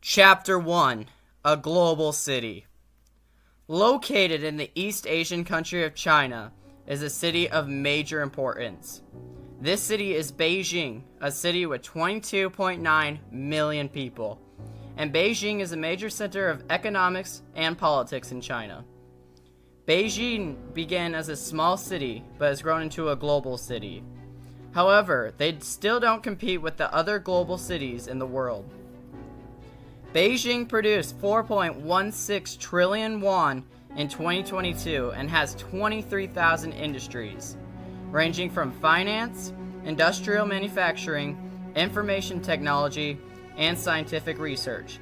Chapter 1: A Global City. Located in the East Asian country of China is a city of major importance. This city is Beijing, a city with 22.9 million people. And Beijing is a major center of economics and politics in China. Beijing began as a small city, but has grown into a global city. However, they still don't compete with the other global cities in the world. Beijing produced 4.16 trillion won in 2022 and has 23,000 industries, ranging from finance, industrial manufacturing, information technology, and scientific research.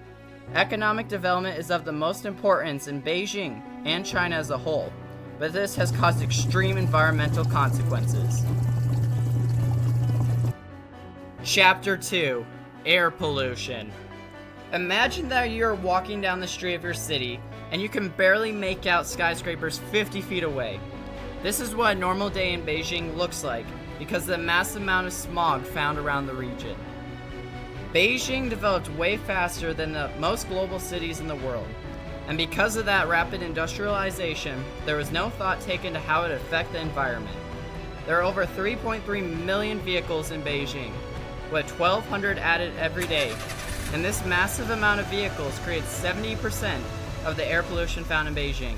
Economic development is of the most importance in Beijing and China as a whole, but this has caused extreme environmental consequences. Chapter 2: Air Pollution. Imagine that you're walking down the street of your city and you can barely make out skyscrapers 50 feet away. This is what a normal day in Beijing looks like because of the massive amount of smog found around the region. Beijing developed way faster than the most global cities in the world, and because of that rapid industrialization, there was no thought taken to how it would affect the environment. There are over 3.3 million vehicles in Beijing, with 1,200 added every day, and this massive amount of vehicles creates 70% of the air pollution found in Beijing.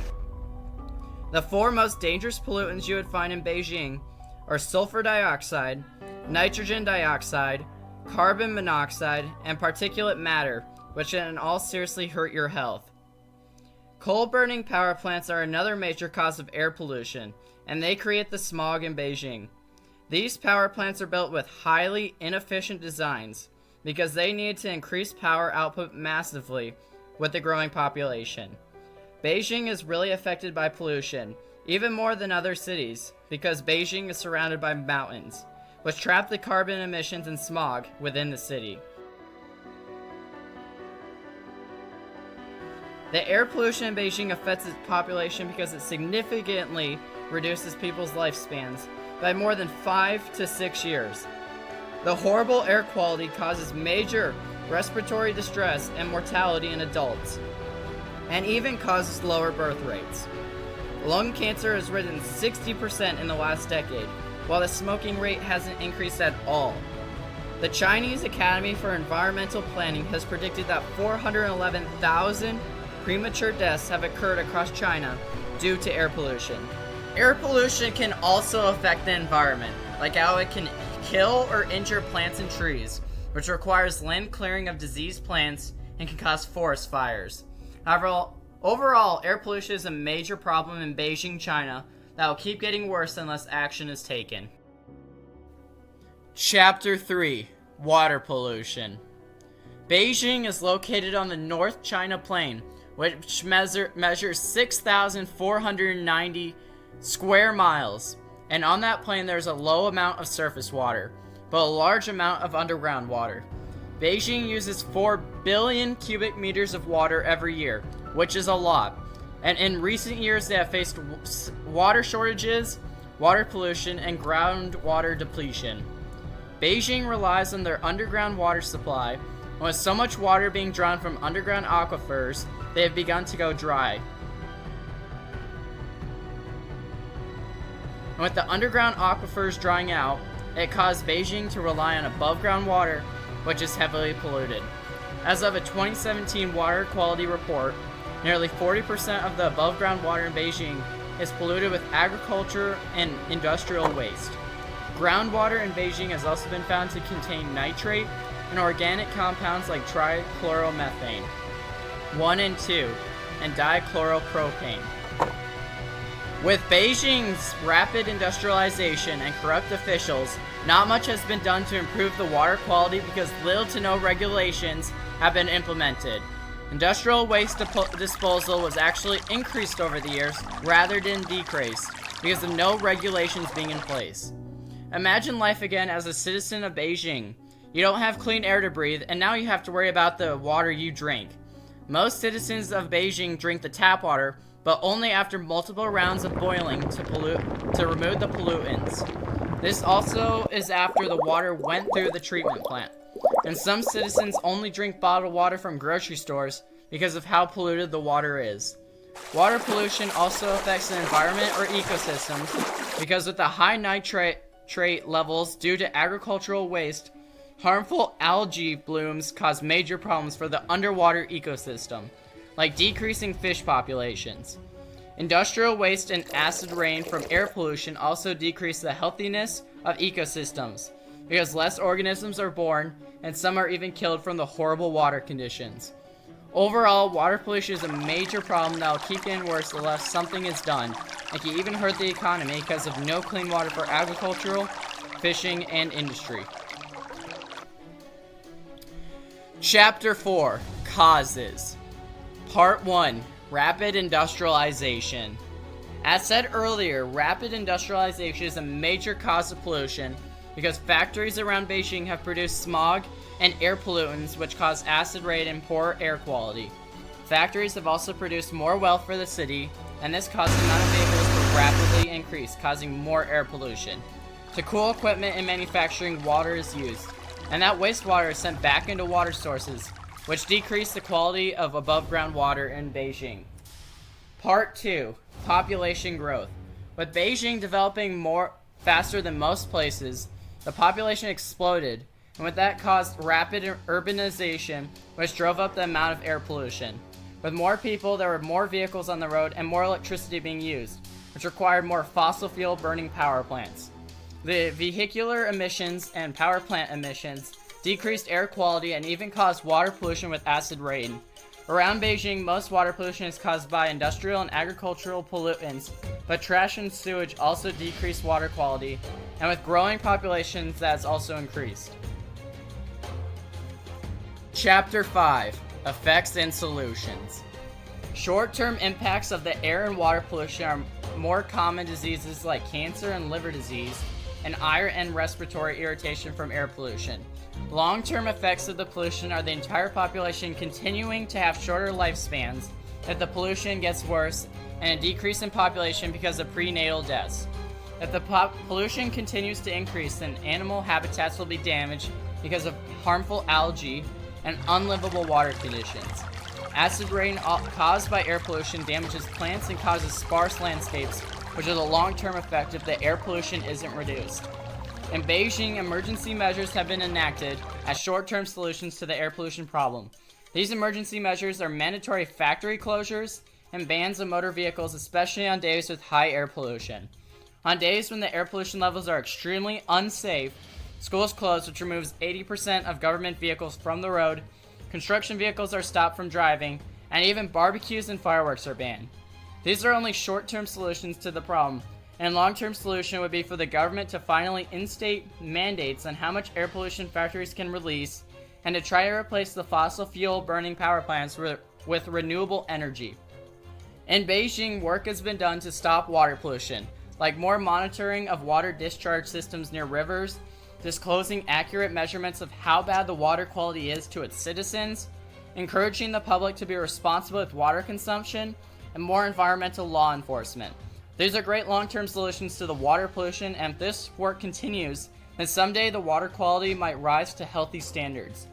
The four most dangerous pollutants you would find in Beijing are sulfur dioxide, nitrogen dioxide, carbon monoxide, and particulate matter, which can all seriously hurt your health. Coal-burning power plants are another major cause of air pollution, and they create the smog in Beijing. These power plants are built with highly inefficient designs because they need to increase power output massively with the growing population. Beijing is really affected by pollution, even more than other cities, because Beijing is surrounded by mountains, which trap the carbon emissions and smog within the city. The air pollution in Beijing affects its population because it significantly reduces people's lifespans by more than 5 to 6 years. The horrible air quality causes major respiratory distress and mortality in adults, and even causes lower birth rates. Lung cancer has risen 60% in the last decade, while the smoking rate hasn't increased at all. The Chinese Academy for Environmental Planning has predicted that 411,000 premature deaths have occurred across China due to air pollution. Air pollution can also affect the environment, like how it can kill or injure plants and trees, which requires land clearing of diseased plants and can cause forest fires. However, overall, air pollution is a major problem in Beijing, China, that will keep getting worse unless action is taken. Chapter 3: Water Pollution. Beijing is located on the North China Plain, which measures 6,490 square miles, and on that plain there is a low amount of surface water, but a large amount of underground water. Beijing uses 4 billion cubic meters of water every year, which is a lot, and in recent years they have faced water shortages, water pollution, and groundwater depletion. Beijing relies on their underground water supply, and with so much water being drawn from underground aquifers, they have begun to go dry. And with the underground aquifers drying out, it caused Beijing to rely on above-ground water, which is heavily polluted. As of a 2017 water quality report, nearly 40% of the above-ground water in Beijing is polluted with agriculture and industrial waste. Groundwater in Beijing has also been found to contain nitrate and organic compounds like trichloromethane, 1 and 2, and dichloropropane. With Beijing's rapid industrialization and corrupt officials, not much has been done to improve the water quality because little to no regulations have been implemented. Industrial waste disposal was actually increased over the years rather than decreased because of no regulations being in place. Imagine life again as a citizen of Beijing. You don't have clean air to breathe, and now you have to worry about the water you drink. Most citizens of Beijing drink the tap water, but only after multiple rounds of boiling to remove the pollutants. This also is after the water went through the treatment plant. and some citizens only drink bottled water from grocery stores because of how polluted the water is. Water pollution also affects the environment or ecosystems because with the high nitrate levels due to agricultural waste, harmful algae blooms cause major problems for the underwater ecosystem, like decreasing fish populations. Industrial waste and acid rain from air pollution also decrease the healthiness of ecosystems because less organisms are born and some are even killed from the horrible water conditions. Overall, water pollution is a major problem that will keep getting worse unless something is done, and can even hurt the economy because of no clean water for agricultural, fishing, and industry. Chapter 4, Causes. Part 1, Rapid Industrialization. As said earlier, rapid industrialization is a major cause of pollution because factories around Beijing have produced smog and air pollutants which cause acid rain and poor air quality. Factories have also produced more wealth for the city, and this caused the amount of vehicles to rapidly increase, causing more air pollution. To cool equipment and manufacturing, water is used, and that wastewater is sent back into water sources, which decrease the quality of above-ground water in Beijing. Part 2, Population Growth. With Beijing developing faster than most places, the population exploded, and with that caused rapid urbanization, which drove up the amount of air pollution. With more people, there were more vehicles on the road and more electricity being used, which required more fossil fuel burning power plants. The vehicular emissions and power plant emissions decreased air quality and even caused water pollution with acid rain. Around Beijing, most water pollution is caused by industrial and agricultural pollutants, but trash and sewage also decrease water quality, and with growing populations that has also increased. Chapter 5, Effects and Solutions. Short-term impacts of the air and water pollution are more common diseases like cancer and liver disease, and eye and respiratory irritation from air pollution. Long-term effects of the pollution are the entire population continuing to have shorter lifespans if the pollution gets worse, and a decrease in population because of prenatal deaths. If the pollution continues to increase, then animal habitats will be damaged because of harmful algae and unlivable water conditions. Acid rain caused by air pollution damages plants and causes sparse landscapes, which is a long-term effect if the air pollution isn't reduced. In Beijing, emergency measures have been enacted as short-term solutions to the air pollution problem. These emergency measures are mandatory factory closures and bans of motor vehicles, especially on days with high air pollution. On days when the air pollution levels are extremely unsafe, schools close, which removes 80% of government vehicles from the road, construction vehicles are stopped from driving, and even barbecues and fireworks are banned. These are only short-term solutions to the problem, and a long-term solution would be for the government to finally instate mandates on how much air pollution factories can release, and to try to replace the fossil fuel burning power plants with renewable energy. In Beijing, work has been done to stop water pollution, like more monitoring of water discharge systems near rivers, disclosing accurate measurements of how bad the water quality is to its citizens, encouraging the public to be responsible with water consumption, and more environmental law enforcement. These are great long-term solutions to the water pollution, and if this work continues, then someday the water quality might rise to healthy standards.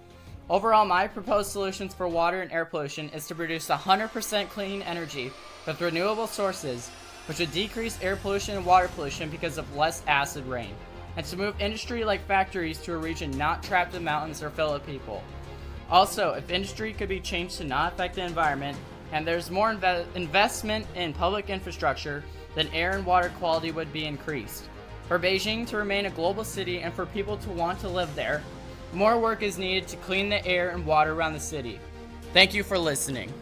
Overall, my proposed solutions for water and air pollution is to produce 100% clean energy with renewable sources, which would decrease air pollution and water pollution because of less acid rain, and to move industry like factories to a region not trapped in mountains or filled with people. Also, if industry could be changed to not affect the environment, and there's more investment in public infrastructure, then air and water quality would be increased. For Beijing to remain a global city and for people to want to live there, more work is needed to clean the air and water around the city. Thank you for listening.